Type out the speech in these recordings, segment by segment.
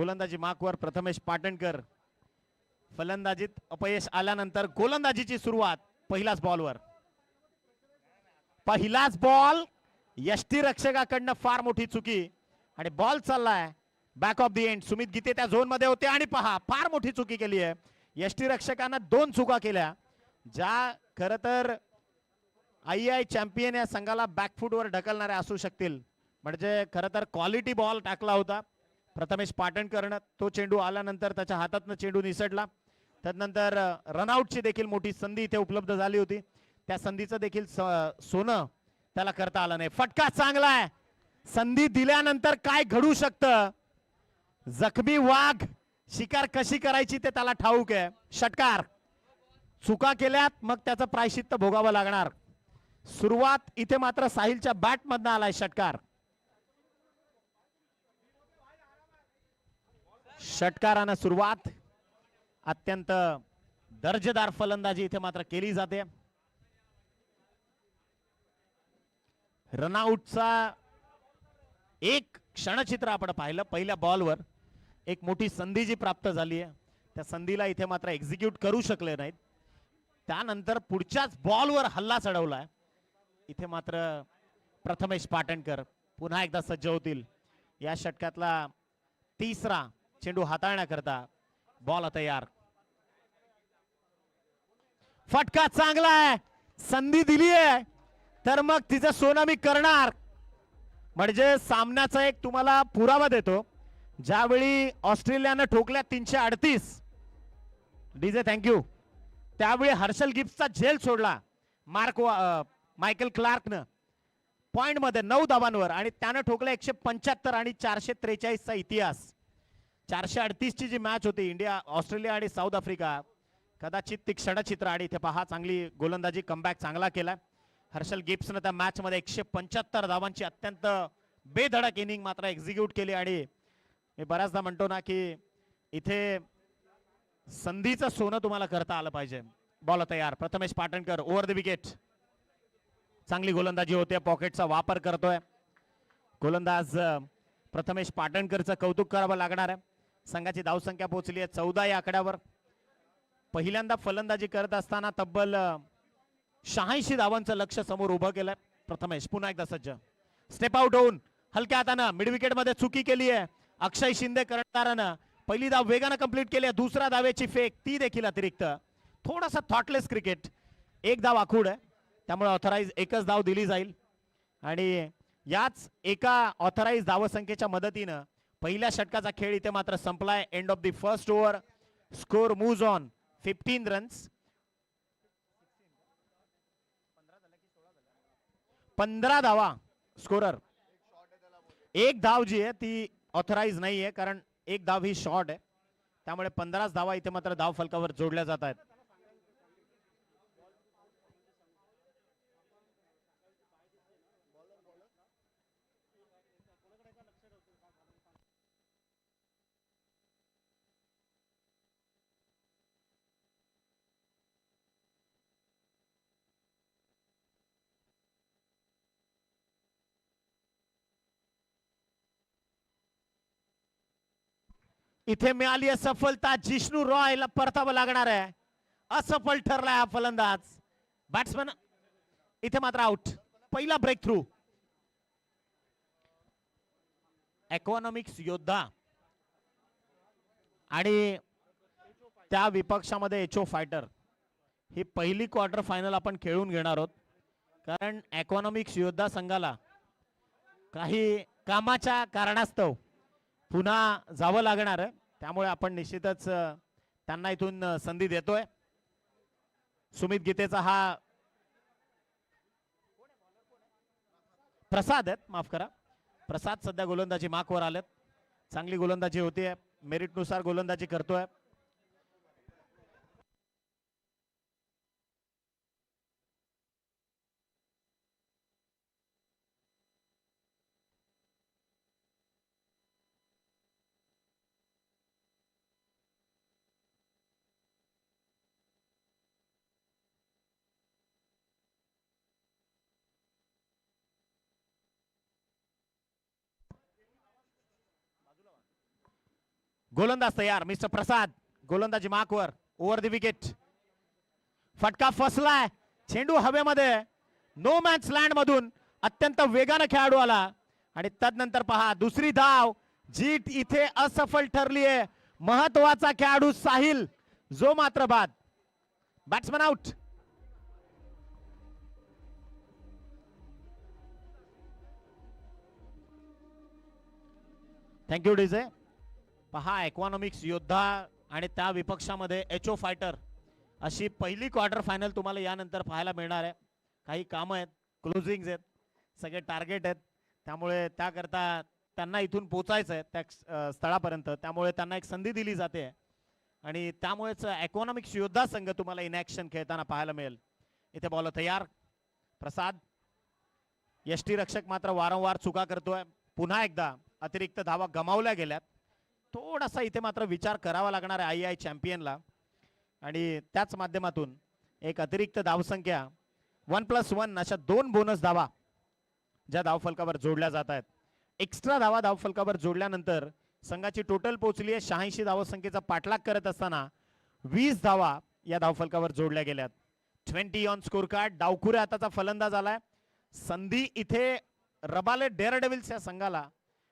गोलंदाजी मार्कवर प्रथमेश पाटणकर. फलंदाजीत अपयश आल्यानंतर गोलंदाजीची सुरुवात पहिल्याच बॉलवर. पहिलाच बॉल यष्टीरक्षकाकडनं फार मोठी चुकी आणि बॉल चाललाय back of the end. Sumit Gite त्या झोन मध्ये होते आणि पहा फार मोठी चुकी केली आहे. यष्टीरक्षकांना 2 चुका केल्या ज्या खरं तर III चॅम्पियन या संघाला बॅकफूटवर ढकलणाऱ्या असू शकतील. म्हणजे खरं तर क्वालिटी बॉल टाकला होता प्रथमेश पाटणकरनं. तो चेंडू आल्यानंतर त्याच्या हातातनं चेंडू निसटला. त्यानंतर रनआउटची देखील मोठी संधी इथे उपलब्ध झाली होती. त्या संधीचं देखील सोनं त्याला करता आलं नाही. फटका चांगला आहे. संधी दिल्यानंतर काय घडू शकतं. जखमी वाघ शिकार कशी करायची ते त्याला ठाऊक आहे. षटकार. चुका केल्यात मग त्याचं प्रायश्चित्त भोगावं लागणार. सुरुवात इथे मात्र साहिलच्या बॅट मधनं आलाय षटकार. षटकारानं सुरुवात. अत्यंत दर्जेदार फलंदाजी इथे मात्र केली जाते. रनआउटचा एक क्षणचित्र आपण पाहिलं. पहिल्या बॉलवर एक मोठी संधी जी प्राप्त झाली आहे त्या संधीला इथे मात्र एक्झिक्यूट करू शकले नाहीत. त्यानंतर पुढच्याच बॉलवर हल्ला चढवलाय. इथे मात्र प्रथमेश पाटणकर पुन्हा एकदा सज्ज होतील. या षटकातला तिसरा चेंडू हाताळण्याकरता. बॉल तयार. फटका चांगला आहे. संधी दिली आहे तर मग तिचं सोनं मी करणार. म्हणजे सामन्याचा एक तुम्हाला पुरावा देतो. ज्यावेळी ऑस्ट्रेलियानं ठोकल्या 338 डीजे थँक्यू त्यावेळी हर्षल गिब्सचा झेल सोडला मायकल क्लार्कनं पॉइंट मध्ये 9 धावांवर आणि त्यानं ठोकला 175 आणि 443 चा इतिहास. 438 ची जी मॅच होती इंडिया ऑस्ट्रेलिया आणि साऊथ आफ्रिका कदाचित ती क्षणचित्र. आणि इथे पहा चांगली गोलंदाजी कमबॅक चांगला केला हर्षल गिब्सनं त्या मॅच मध्ये. 175 धावांची अत्यंत बेधडक इनिंग मात्र एक्झिक्यूट केली. आणि मी बऱ्याचदा म्हणतो ना की इथे संधीचं सोनं तुम्हाला करता आलं पाहिजे. बॉल तयार. Prathamesh Patankar over the wicket. चांगली गोलंदाजी होते. पॉकेटचा वापर करतोय गोलंदाज प्रथमेश पाटणकरचं कौतुक करावं लागणार आहे. संघाची धावसंख्या पोहोचली आहे 14 या आकड्यावर. पहिल्यांदा फलंदाजी करत असताना तब्बल 86 धावांचं लक्ष समोर उभं केलंय प्रथमेश. पुन्हा एकदा सज्ज. स्टेप आउट होऊन हलक्या हातानं मिड विकेट मध्ये चुकी केली आहे अक्षय शिंदे कर्णधारानं. पहिली धाव वेगानं कंप्लीट केली आहे. दुसऱ्या धावेची फेक ती देखील अतिरिक्त. थोडासा थॉटलेस क्रिकेट. एक धाव आखूड आहे त्यामुळे ऑथराइज एकच धाव दिली जाईल. आणि याच एका ऑथराइज धावसंख्येच्या मदतीनं पहिल्या षटकाचा खेळ इथे मात्र संपलाय. End of the first over. Score moves on 15 runs. 15 धावा स्कोरर. एक धाव जी आहे ती ऑथराइज नाही आहे कारण एक धाव ही शॉर्ट आहे. त्यामुळे 15 धावा इथे मात्र धाव फलकावर जोडल्या जात आहेत. इथे मिळाली असफलता. जिष्णू रॉयला परतावं लागणार आहे. असफल ठरलाय हा फलंदाज. बॅट्समन इथे मात्र आउट. पहिला ब्रेक थ्रू. इकॉनॉमिक्स योद्धा आणि त्या विपक्षामध्ये एचओ फायटर ही पहिली क्वार्टर फायनल आपण खेळून घेणार आहोत. कारण इकॉनॉमिक्स योद्धा संघाला काही कामाच्या कारणास्तव पुन्हा जावं लागणार आहे. त्यामुळे आपण निश्चितच त्यांना इथून संधी देतोय. सुमित गीतेचा हा प्रसाद आहेत माफ करा. प्रसाद सध्या गोलंदाजी मार्कवर आलेत. चांगली गोलंदाजी होतीये. मेरिट नुसार गोलंदाजी करतोय. गोलंदाज तयार मिस्टर प्रसाद. गोलंदाजी मार्कवर. Over the wicket. फटका फसलाय. चेंडू हवेमध्ये. नो मॅन्स लँड मधून अत्यंत वेगाने खेळाडू आला आणि तदनंतर पहा दुसरी धाव जी इथे असफल ठरली आहे. महत्वाचा खेळाडू साहिल जो मात्र बाद. Batsman out. Thank you DJ. पहा इकॉनॉमिक्स योद्धा आणि त्या विपक्षामध्ये एचओ फायटर अशी पहिली क्वार्टर फायनल तुम्हाला यानंतर पाहायला मिळणार आहे. काही कामं आहेत, क्लोजिंग आहेत, सगळे टार्गेट आहेत, त्यामुळे त्याकरता त्यांना इथून पोचायचं आहे त्या स्थळापर्यंत. त्यामुळे त्यांना एक संधी दिली जाते आणि त्यामुळेच इकॉनॉमिक्स योद्धा संघ तुम्हाला इन ऍक्शन खेळताना पाहायला मिळेल. इथे बॉल तयार. प्रसाद. यष्टी रक्षक मात्र वारंवार चुका करतोय. पुन्हा एकदा अतिरिक्त धावा गमावल्या गेल्यात. थोडासा इथे मात्र विचार करावा लागणार आहे आय चॅम्पियनला आणि त्याच माध्यमातून एक अतिरिक्त धावसंख्या 1+1 अशा 2 बोनस धावा ज्या धावफलकावर जोडल्या जात आहेत. एक्स्ट्रा धावा धावफलकावर जोडल्यानंतर संघाची टोटल पोहोचली आहे 86 धावसंख्येचा पाठलाग करत असताना 20 धावा या धावफलकावर जोडल्या गेल्यात. 20 ऑन स्कोर कार्ड. डावखुरे हाताचा फलंदाज आलाय. संधी इथे रबाले डेअरडेव्हिल्स या संघाला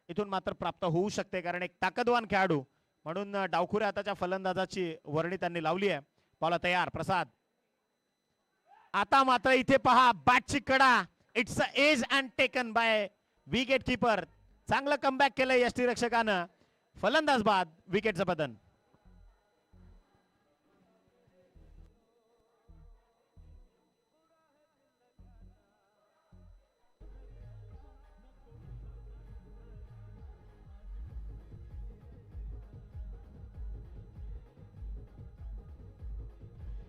इथून मात्र प्राप्त होऊ शकते कारण एक ताकदवान खेळाडू म्हणून डावखुरे हाताच्या फलंदाजाची वर्णी त्यांनी लावली आहे. बॉल तयार. प्रसाद. आता मात्र इथे पहा बॅटची कडा. It's a edge and taken by wicket keeper. चांगलं कमबॅक केलंय यष्टी रक्षकानं. फलंदाज बाद. विकेटचं पतन.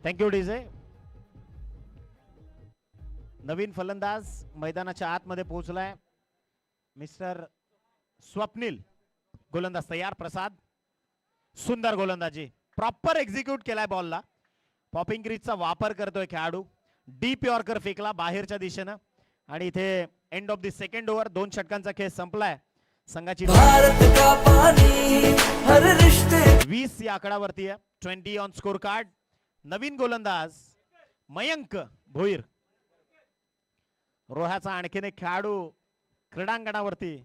Thank you DJ. नवीन फलंदाज मैदानाच्या आतमध्ये पोहोचलाय मिस्टर स्वप्नील. गोलंदाज तयार. प्रसाद. सुंदर गोलंदाजी. प्रॉपर एक्झिक्यूट केलाय बॉलला. पॉपिंग क्रीजचा वापर करतोय खेळाडू. डीप यॉर्कर फेकला बाहेरच्या दिशेनं आणि इथे end of the second over 2 षटकांचा खेळ संपलाय. संघाची 20 या आकडावरती आहे. 20 ऑन स्कोर कार्ड. नवीन गोलंदाज मयंक भोईर. रोह्याचा आणखीन एक खेळाडू क्रीडांगणावरती.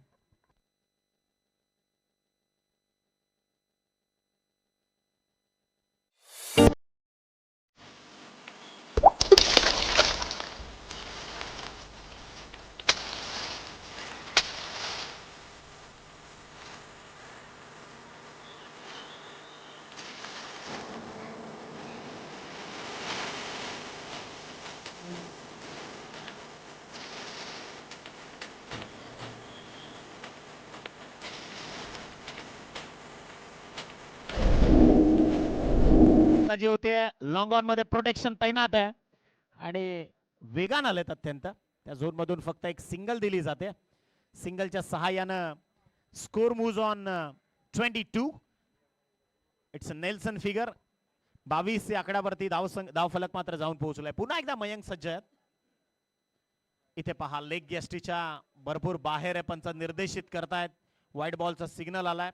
जे होते लॉंग ऑन मध्ये प्रोटेक्शन तैनात आहे आणि वेगान आलेत अत्यंत. त्या झोन मधून फक्त एक सिंगल दिली जाते. सिंगलच्या सहाय्यानं score moves on 22. It's a Nelson figure. 22 या आकड्यावरती धावफलक मात्र जाऊन पोहोचलाय. पुन्हा एकदा मयंक सज्ज आहेत. इथे पहा लेग यष्टीच्या भरपूर बाहेर आहे पंच निर्देशित करतायत. व्हाईट बॉलचा सिग्नल आलाय.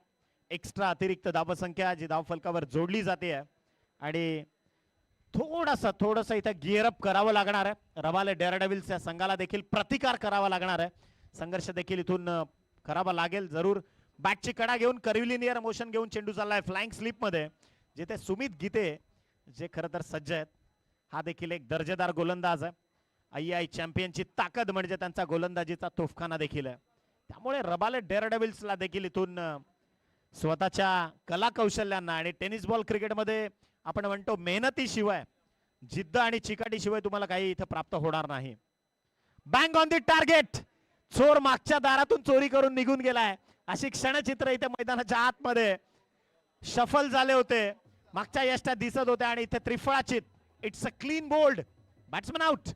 एक्स्ट्रा अतिरिक्त धावसंख्या जी धावफलकावर जोडली जाते आणि थोडस इथे गिअर अप करावं लागणार आहे. रबाले डेअरडेव्हिल्स या संघाला देखील प्रतिकार करावा लागणार आहे. संघर्ष देखील इथून करावा लागेल जरूर. बॅटची कडा घेऊन कर्व्हिलिनियर मोशन घेऊन चेंडू चाललाय फ्लाइंग स्लिप मध्ये जिथे सुमित गीते जे खरं तर सज्ज आहेत. हा देखील एक दर्जेदार गोलंदाज आहे. आय चॅम्पियनची ताकद म्हणजे त्यांचा गोलंदाजीचा तोफखाना देखील आहे. त्यामुळे रबाले डेअरडेव्हिल्सला देखील इथून स्वतःच्या कला कौशल्यांना आणि टेनिस बॉल क्रिकेटमध्ये आपण म्हणतो मेहनतीशिवाय जिद्द आणि चिकाटीशिवाय तुम्हाला काही इथे प्राप्त होणार नाही. Bang on the target. चोर मागच्या दारातून चोरी करून निघून गेलाय अशी क्षणचित्र इथे मैदानाच्या आतमध्ये शफल झाले होते. मागच्या यष्ट्या दिसत होत्या आणि इथे त्रिफळाचित. It's a clean bold. Batsman out.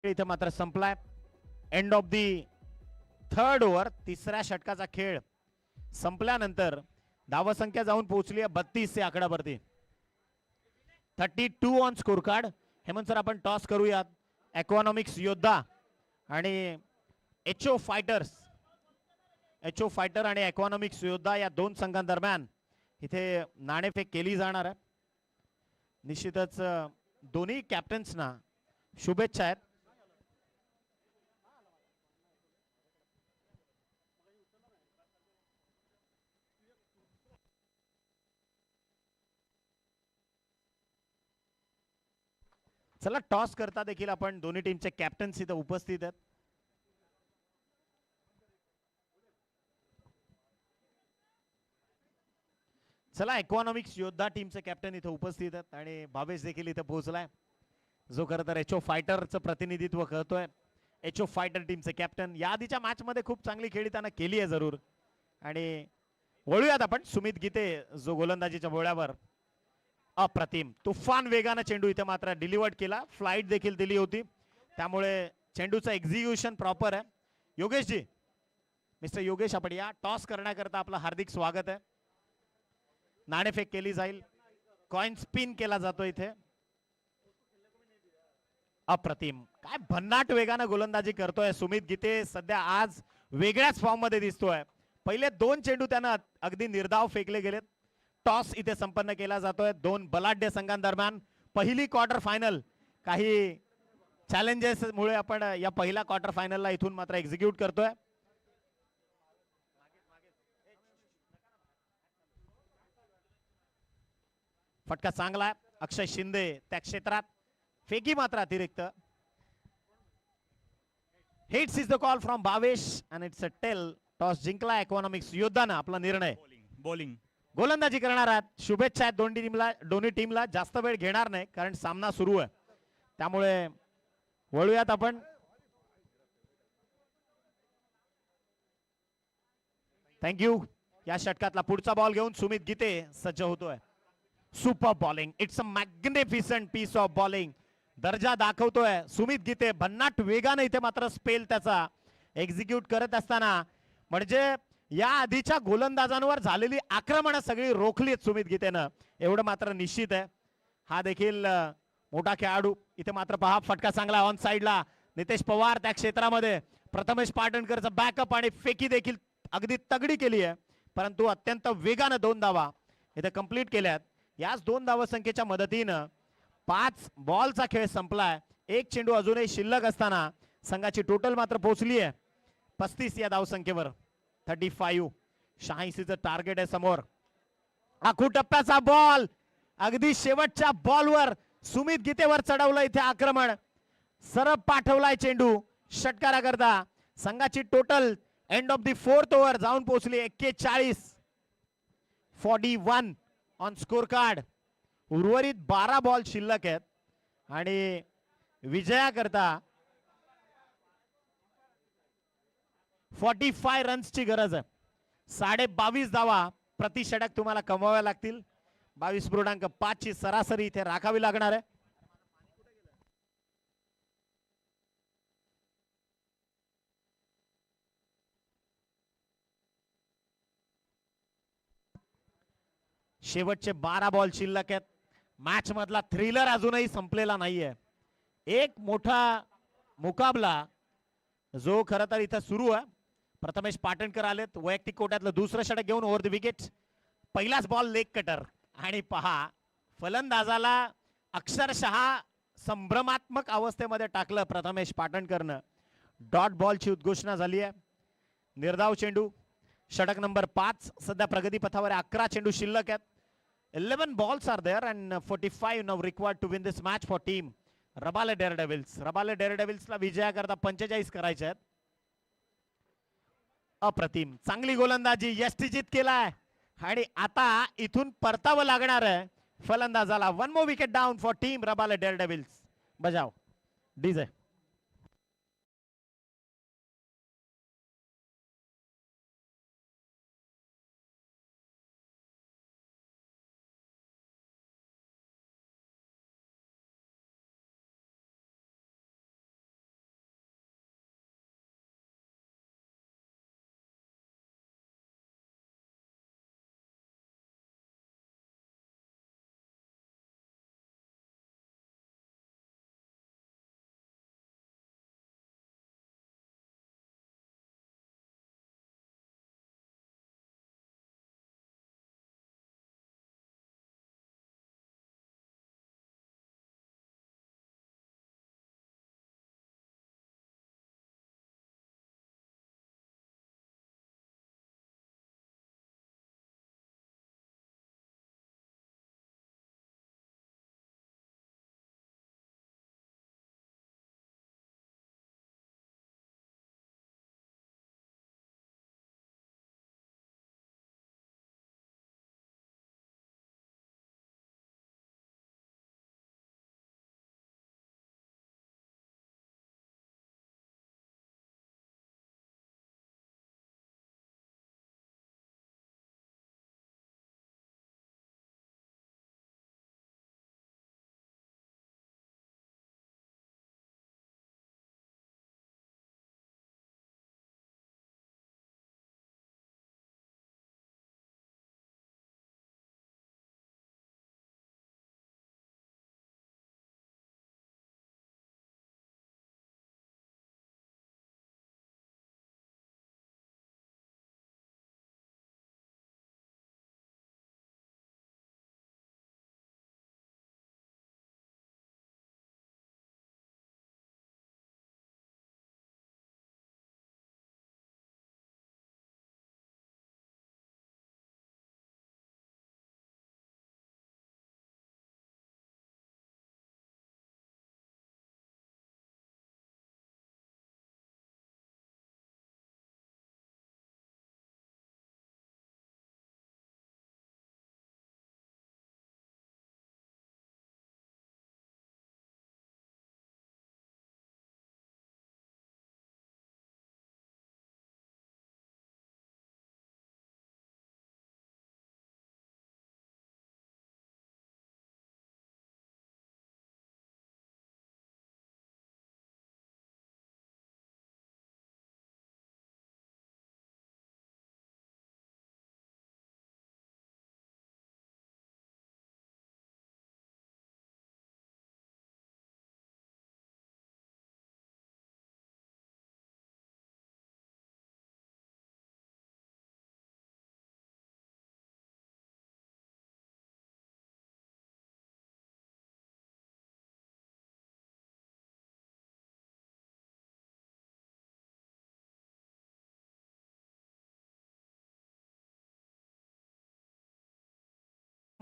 इथे मात्र संपलाय. End of the third over. तिसऱ्या षटकाचा खेळ संपल्यानंतर धावसंख्या जाऊन पोहोचली आहे 32 या आकड्यावरती. 32 on score card. Hemant sir आपण टॉस करूयात. इकॉनॉमिक्स योद्धा आणि एचओ फायटर्स. एचओ फायटर आणि इकॉनॉमिक्स योद्धा या दोन संघांदरम्यान इथे नाणेफेक केली जाणार आहे. निश्चितच दोन्ही कॅप्टन्सना शुभेच्छा आहेत. चला टॉस करता देखील आपण दोन्ही टीमचे कॅप्टन्स इथे उपस्थित आहेत. चला इकॉनॉमिक्स योद्धा टीमचे कॅप्टन इथे उपस्थित आहेत आणि भावेश देखील इथे पोहोचलाय, जो खरं तर एचओ फायटरचं प्रतिनिधित्व करतोय. एचओ फायटर टीमचे कॅप्टन या आधीच्या मॅच मध्ये खूप चांगली खेळी त्यांना केली आहे जरूर. आणि वळूयात आपण सुमित गीते जो गोलंदाजीच्या बोळ्यावर. अप्रतिम तुफान वेगानं चेंडू इथे मात्र डिलिव्हर्ड केला. फ्लाइट देखील दिली होती, त्यामुळे चेंडूचं एक्झिक्युशन प्रॉपर आहे. योगेशजी, मिस्टर योगेश आपण या टॉस करण्याकरता आपलं हार्दिक स्वागत आहे. नाणेफेक केली जाईल. कॉइन स्पिन केला जातो इथे. अप्रतिम काय भन्नाट वेगानं गोलंदाजी करतोय सुमित गीते. सध्या आज वेगळ्याच फॉर्म मध्ये दिसतोय. पहिले दोन चेंडू त्यांना अगदी निर्धाव फेकले गेलेत. टॉस इथे संपन्न केला जातोय दोन बलाढ्य संघांदरम्यान. पहिली क्वार्टर फायनल. काही चॅलेंजेस मुळे आपण या पहिल्या क्वार्टर फायनलला इथून मात्र एक्झिक्यूट करतोय. फटका चांगला. अक्षय शिंदे त्या क्षेत्रात. फेकी मात्र अतिरिक्त. Heads is the call from Bhavesh and it's a tail. Toss जिंकला इकॉनॉमिक्स योद्धानं. आपला निर्णय बॉलिंग गोलंदाजी करणार आहात. शुभेच्छा आहेत दोन्ही टीमला. जास्त वेळ घेणार नाही कारण सामना सुरू आहे, त्यामुळे वळूयात आपण. थँक्यू. या षटकातला पुढचा बॉल घेऊन सुमित गीते सज्ज होतोय. Super bowling. It's a magnificent piece of bowling. दर्जा दाखवतोय सुमित गीते. भन्नाट वेगाने इथे मात्र स्पेल त्याचा एक्झिक्यूट करत असताना म्हणजे या आधीच्या गोलंदाजांवर झालेली आक्रमण सगळी रोखलीत सुमित गीतेनं, एवढं मात्र निश्चित आहे. हा देखील मोठा खेळाडू. इथे मात्र पहा फटका चांगला ऑन साइडला. नितेश पवार त्या क्षेत्रामध्ये. प्रथमेश पाटणकरचा बॅकअप आणि फेकी देखील अगदी तगडी केली आहे, परंतु अत्यंत वेगानं दोन धावा इथे कंप्लीट केल्यात. याच दोन धावा संख्येच्या मदतीनं 5 बॉलचा खेळ संपलाय. एक चेंडू अजूनही शिल्लक असताना संघाची टोटल मात्र पोहोचली आहे 35 या धावसंख्येवर. 35. 86चं टार्गेट आहे समोर. आखू टप्प्याचा बॉल अगदी शेवटच्या बॉलवर सुमित गीतेवर चढवलं इथे आक्रमण. सरळ पाठवलाय चेंडू षटकाराकरता. संघाची total end of the fourth over जाऊन पोहोचली 41. 41 ऑन स्कोर कार्ड. उर्वरित 12 बॉल शिल्लक आहेत आणि विजयाकरता 45 रन्सची गरज आहे. 22.5 धावा प्रति षटक तुम्हाला कमवाव्या लागतील. 22.5 ची सरासरी इथे राखावी लागणार आहे. शेवटचे 12 बॉल शिल्लक आहेत. मॅच मधला थ्रिलर अजूनही संपलेला नाहीये. एक मोठा मुकाबला जो खरं तर इथं सुरू आहे. प्रथमेश पाटणकर आलेत वैयक्तिक कोट्यातलं दुसरं षटक घेऊन ओव्हर द विकेट. पहिलाच बॉल लेग कटर आणि पहा फलंदाजाला अक्षरशः संभ्रमात्मक अवस्थेमध्ये टाकलं प्रथमेश पाटणकरनं. डॉट बॉलची उद्घोषणा झाली आहे. निर्धाव चेंडू षटक नंबर 5 सध्या प्रगती पथावर 11 चेंडू शिल्लक आहेत. 11 balls are there and 45 now required to win this match for team Rabale Daredevils. रबाले डेअरडेव्हिल्सला विजयाकरता 45 करायचे आहेत. अप्रतिम चांगली गोलंदाजी यष्टीजित केलाय आणि आता इथून परतावं लागणार आहे फलंदाजाला. 1 more wicket down for team Rabale Daredevils. बजाव डीजे.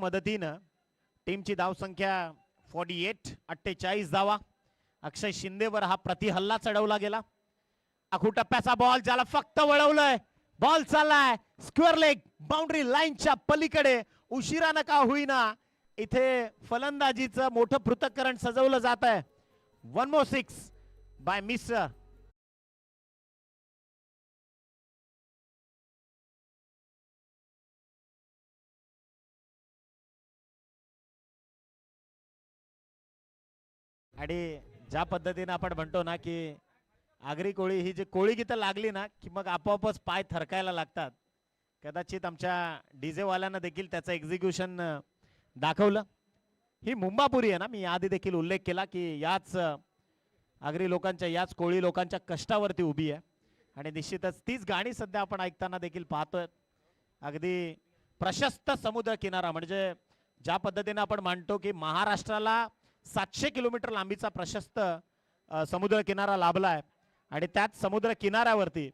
मदतीनं टीमची धावसंख्या 48, 48 धावा. अक्षय शिंदेवर हा प्रतिहल्ला चढवला गेला. आखू टप्प्याचा बॉल ज्याला फक्त वळवलंय, बॉल चाललाय स्क्वेअर लेग बाउंड्री लाईनच्या पलीकडे. उशिरानं का होईना इथे फलंदाजीचं मोठं पृथक्करण सजवलं जात आहे. 1 more 6 बाय मिस्टर. आणि ज्या पद्धतीने आपण म्हणतो ना की आगरी कोळी ही जी कोळी गीतं लागली ना की मग आपोआपच पाय थरकायला लागतात. कदाचित आमच्या डीजे वाल्यांना देखील त्याचं एक्झिक्युशन दाखवलं. ही मुंबापुरी आहे ना, मी आधी देखील उल्लेख केला की याच आगरी लोकांच्या याच कोळी लोकांच्या कष्टावरती उभी आहे. आणि निश्चितच तीच गाणी सध्या आपण ऐकताना देखील पाहतोय. अगदी प्रशस्त समुद्र किनारा, म्हणजे ज्या पद्धतीने आपण मानतो की महाराष्ट्राला 700 किलोमीटर लांबीचा प्रशस्त समुद्र किनारा लाभलाय आणि त्याच समुद्र किनाऱ्यावरती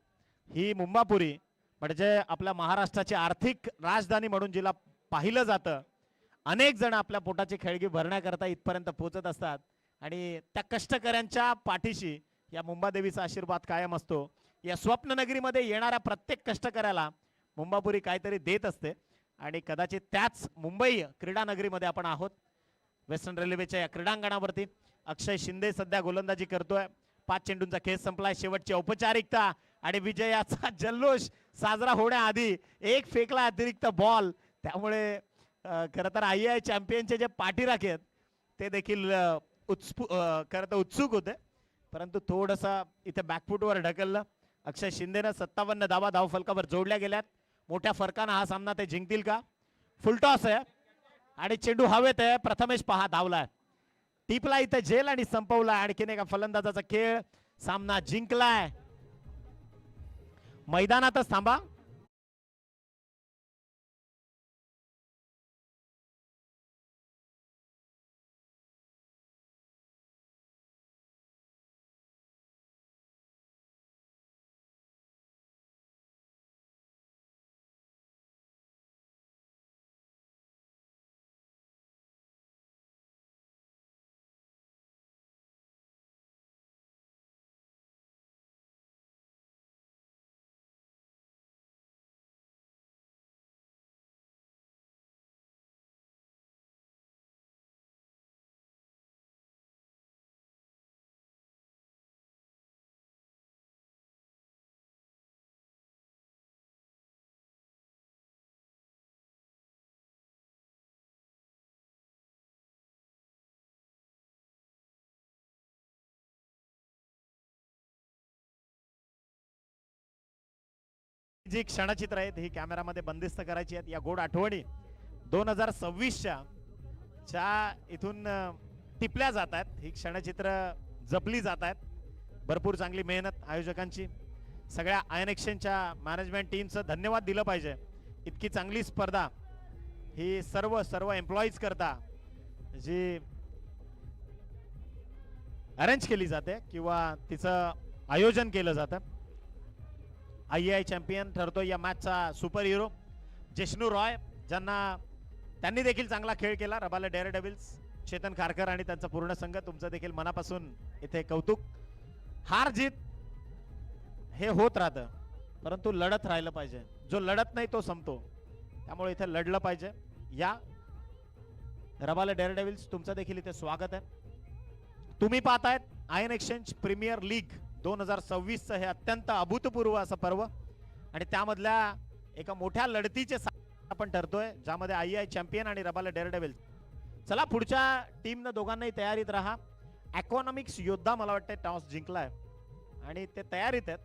ही मुंबापुरी म्हणजे आपल्या महाराष्ट्राची आर्थिक राजधानी म्हणून जिला पाहिलं जातं. अनेक जण आपल्या पोटाची खळगी भरण्याकरता इथपर्यंत पोहोचत असतात आणि त्या कष्टकऱ्यांच्या पाठीशी या मुंबादेवीचा आशीर्वाद कायम असतो. या स्वप्ननगरीमध्ये येणाऱ्या प्रत्येक कष्टकऱ्याला मुंबापुरी काहीतरी देत असते आणि कदाचित त्याच मुंबई क्रीडा नगरीमध्ये आपण आहोत. वेस्टर्न रेल्वेच्या या क्रीडांगणावरती अक्षय शिंदे सध्या गोलंदाजी करतोय. 5 चेंडूंचा खेळ संपलाय. शेवटची औपचारिकता आणि विजयाचा जल्लोष साजरा होण्याआधी एक फेकला अतिरिक्त बॉल. त्यामुळे खरं तर IAI चॅम्पियनचे जे पाठीराखे आहेत ते देखील खरं तर उत्सुक होते, परंतु थोडंसं इथे बॅकफुटवर ढकललं. अक्षय शिंदेनं 57 धावा धावफलकावर जोडल्या गेल्यात. मोठ्या फरकानं हा सामना ते जिंकतील का? फुलटॉस आहे आणि चेंडू हवेत आहे. प्रथमेश पहा धावलाय, टिपला इथे झेल आणि संपवला. आणखीन एका फलंदाजाचा खेळ, सामना जिंकलाय. मैदानातच थांबा. जी क्षणचित्र आहेत ही कॅमेरामध्ये बंदिस्त करायची आहेत. या गोड आठवणी 2026च्या ज्या इथून टिपल्या जात आहेत, ही क्षणचित्र जपली जात आहेत. भरपूर चांगली मेहनत आयोजकांची, सगळ्या आयन एक्सचेंजच्या मॅनेजमेंट टीमचं धन्यवाद दिलं पाहिजे. इतकी चांगली स्पर्धा ही सर्व एम्प्लॉईज करता जी अरेंज केली जाते किंवा तिचं आयोजन केलं जातं. IAI चॅम्पियन ठरतो या मॅचचा सुपर हिरो जिष्णू रॉय, ज्यांना त्यांनी देखील चांगला खेळ केला. रबाले डेअर डेव्हिल्स, चेतन खारकर आणि त्यांचा पूर्ण संघ, तुमचं देखील मनापासून इथे कौतुक. हार जीत हे होत राहतं, परंतु लढत राहिलं पाहिजे. जो लढत नाही तो संपतो, त्यामुळे इथे लढलं पाहिजे. या रबाले डेअर डेव्हिल्स, तुमचं देखील इथे स्वागत आहे. तुम्ही पाहतायत आयन एक्सचेंज प्रीमियर लीग 2026चं हे अत्यंत अभूतपूर्व असं पर्व आणि त्यामधल्या एका मोठ्या लढतीचे आपण ठरतोय, ज्यामध्ये IAI चॅम्पियन आणि रबाले डेअर डेव्हिल्स. चला पुढच्या टीमनं दोघांनाही तयारीत राहा. इकॉनॉमिक्स योद्धा मला वाटतं टॉस जिंकलाय आणि ते तयारीत आहेत.